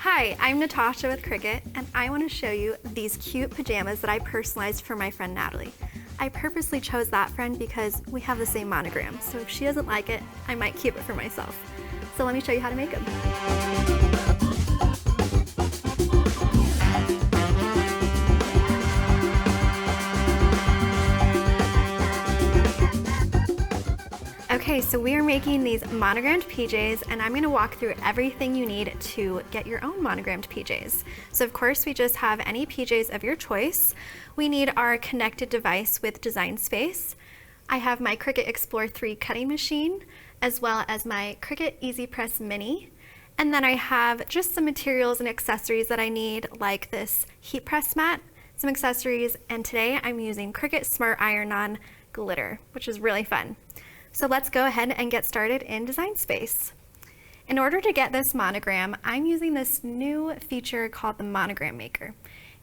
Hi, I'm Natasha with Cricut, and I want to show you these cute pajamas that I personalized for my friend Natalie. I purposely chose that friend because we have the same monogram, so if she doesn't like it, I might keep it for myself. So let me show you how to make them. Okay, so we are making these monogrammed PJs, and I'm going to walk through everything you need to get your own monogrammed PJs. So of course we just have any PJs of your choice. We need our connected device with design space. I have my Cricut Explore 3 cutting machine, as well as my Cricut Easy Press Mini. And then I have just some materials and accessories that I need, like this heat press mat, some accessories, and today I'm using Cricut Smart Iron-On glitter, which is really fun. So let's go ahead and get started in Design Space. In order to get this monogram, I'm using this new feature called the Monogram Maker.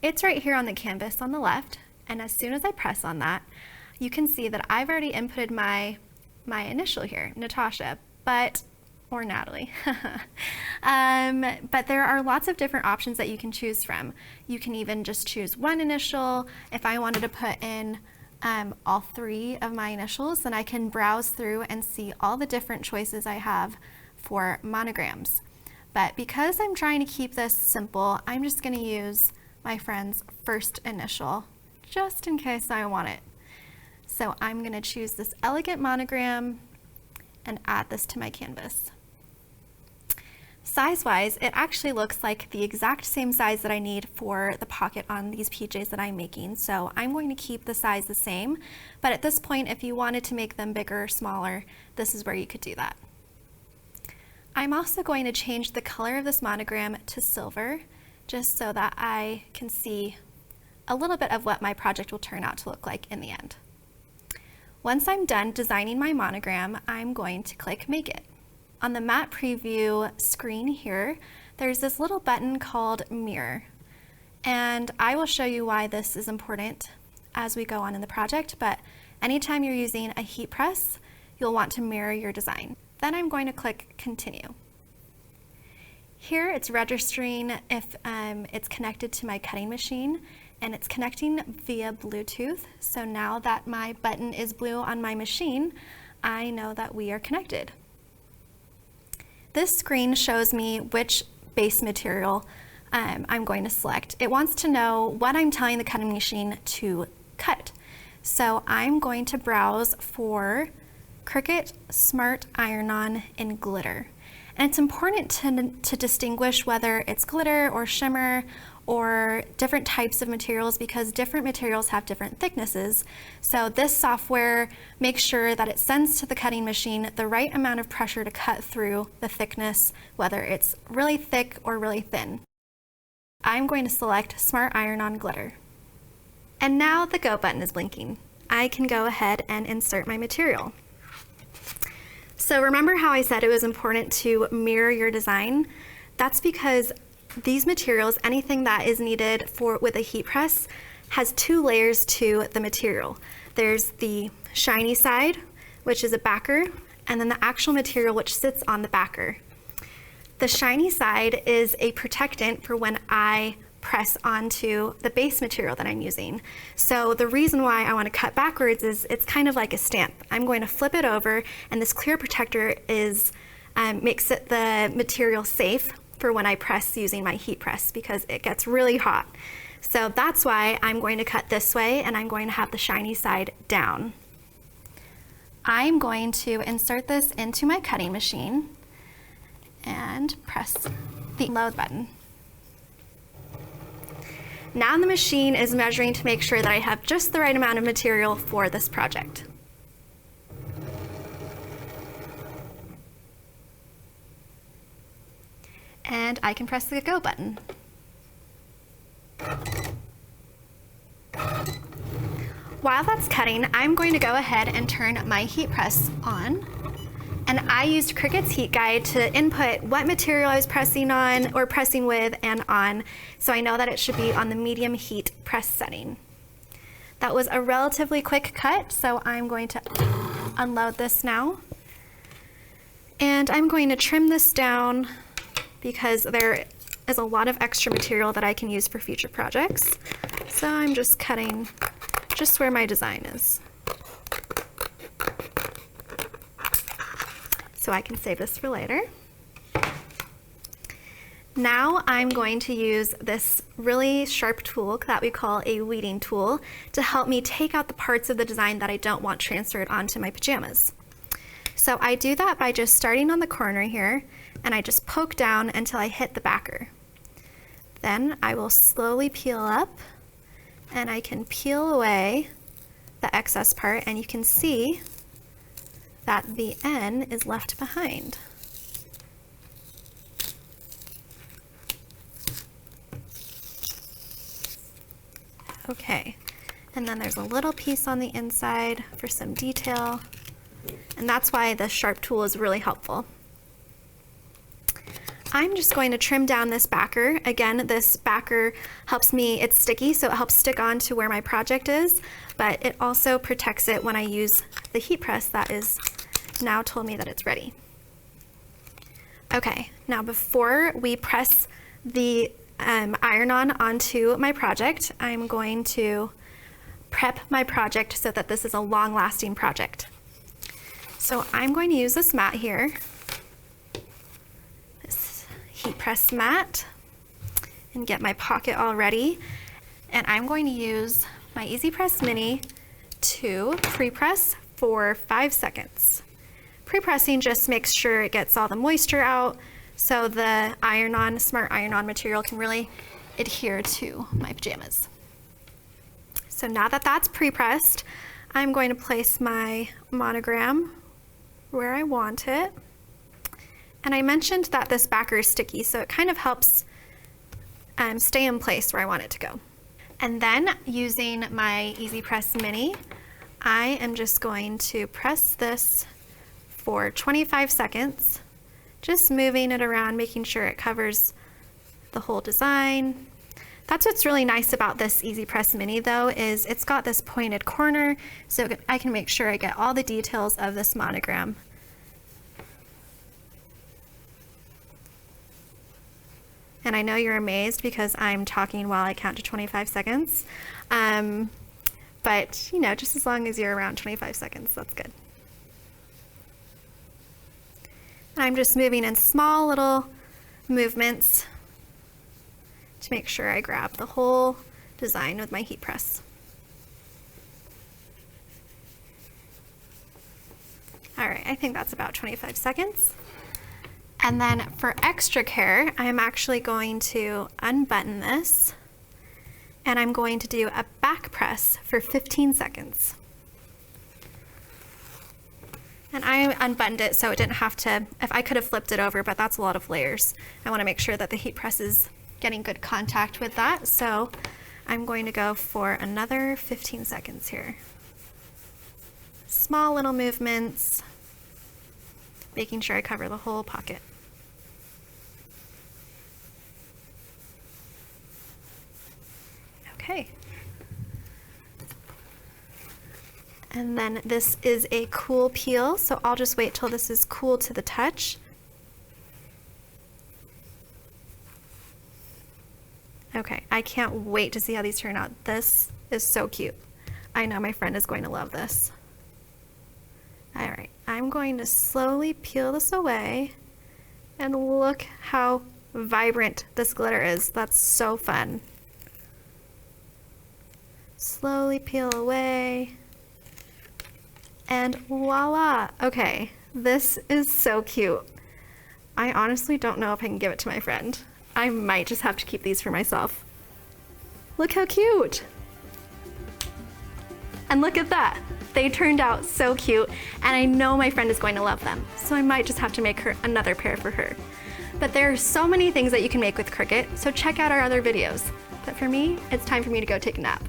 It's right here on the canvas on the left, and as soon as I press on that, you can see that I've already inputted my initial here, Natasha, or Natalie. But there are lots of different options that you can choose from. You can even just choose one initial. If I wanted to put in all three of my initials, then I can browse through and see all the different choices I have for monograms. But because I'm trying to keep this simple, I'm just going to use my friend's first initial, just in case I want it. So I'm going to choose this elegant monogram and add this to my canvas. Size-wise, it actually looks like the exact same size that I need for the pocket on these PJs that I'm making. So I'm going to keep the size the same, but at this point, if you wanted to make them bigger or smaller, this is where you could do that. I'm also going to change the color of this monogram to silver, just so that I can see a little bit of what my project will turn out to look like in the end. Once I'm done designing my monogram, I'm going to click Make It. On the map preview screen here, there's this little button called Mirror. And I will show you why this is important as we go on in the project, but anytime you're using a heat press, you'll want to mirror your design. Then I'm going to click Continue. Here it's registering if it's connected to my cutting machine, and it's connecting via Bluetooth. So now that my button is blue on my machine, I know that we are connected. This screen shows me which base material I'm going to select. It wants to know what I'm telling the cutting machine to cut. So I'm going to browse for Cricut Smart Iron-On in glitter. And it's important to distinguish whether it's glitter or shimmer or different types of materials, because different materials have different thicknesses. So this software makes sure that it sends to the cutting machine the right amount of pressure to cut through the thickness, whether it's really thick or really thin. I'm going to select Smart Iron-On Glitter. And now the Go button is blinking. I can go ahead and insert my material. So remember how I said it was important to mirror your design? That's because these materials, anything that is needed with a heat press, has two layers to the material. There's the shiny side, which is a backer, and then the actual material which sits on the backer. The shiny side is a protectant for when I press onto the base material that I'm using. So the reason why I want to cut backwards is it's kind of like a stamp. I'm going to flip it over, and this clear protector makes the material safe for when I press using my heat press, because it gets really hot. So that's why I'm going to cut this way, and I'm going to have the shiny side down. I'm going to insert this into my cutting machine and press the load button. Now the machine is measuring to make sure that I have just the right amount of material for this project. And I can press the Go button. While that's cutting, I'm going to go ahead and turn my heat press on. And I used Cricut's heat guide to input what material I was pressing on or pressing with and on, so I know that it should be on the medium heat press setting. That was a relatively quick cut, so I'm going to unload this now. And I'm going to trim this down because there is a lot of extra material that I can use for future projects. So I'm just cutting just where my design is. So I can save this for later. Now I'm going to use this really sharp tool that we call a weeding tool to help me take out the parts of the design that I don't want transferred onto my pajamas. So I do that by just starting on the corner here, and I just poke down until I hit the backer. Then I will slowly peel up, and I can peel away the excess part, and you can see that the N is left behind. Okay, and then there's a little piece on the inside for some detail, and that's why the sharp tool is really helpful. I'm just going to trim down this backer. Again, this backer helps me, it's sticky, so it helps stick on to where my project is, but it also protects it when I use the heat press that is now told me that it's ready. Okay, now before we press the iron-on onto my project, I'm going to prep my project so that this is a long-lasting project. So I'm going to use this mat here, this heat press mat, and get my pocket all ready. And I'm going to use my Easy Press Mini to pre-press for 5 seconds. Pre-pressing just makes sure it gets all the moisture out, so the iron-on, smart iron-on material can really adhere to my pajamas. So now that that's pre-pressed, I'm going to place my monogram where I want it. And I mentioned that this backer is sticky, so it kind of helps stay in place where I want it to go. And then using my Easy Press Mini, I am just going to press this for 25 seconds. Just moving it around, making sure it covers the whole design. That's what's really nice about this Easy Press Mini though, is it's got this pointed corner, so I can make sure I get all the details of this monogram. And I know you're amazed because I'm talking while I count to 25 seconds. But you know, just as long as you're around 25 seconds, that's good. I'm just moving in small little movements to make sure I grab the whole design with my heat press. All right, I think that's about 25 seconds. And then for extra care, I'm actually going to unbutton this, and I'm going to do a back press for 15 seconds. And I unbuttoned it so it didn't have to, if I could have flipped it over, but that's a lot of layers. I want to make sure that the heat press is getting good contact with that. So I'm going to go for another 15 seconds here. Small little movements, making sure I cover the whole pocket. Okay. And then this is a cool peel, so I'll just wait till this is cool to the touch. Okay, I can't wait to see how these turn out. This is so cute. I know my friend is going to love this. All right, I'm going to slowly peel this away, and look how vibrant this glitter is. That's so fun. Slowly peel away. And voila! Okay, this is so cute. I honestly don't know if I can give it to my friend. I might just have to keep these for myself. Look how cute! And look at that! They turned out so cute, and I know my friend is going to love them, so I might just have to make her another pair for her. But there are so many things that you can make with Cricut, so check out our other videos. But for me, it's time for me to go take a nap.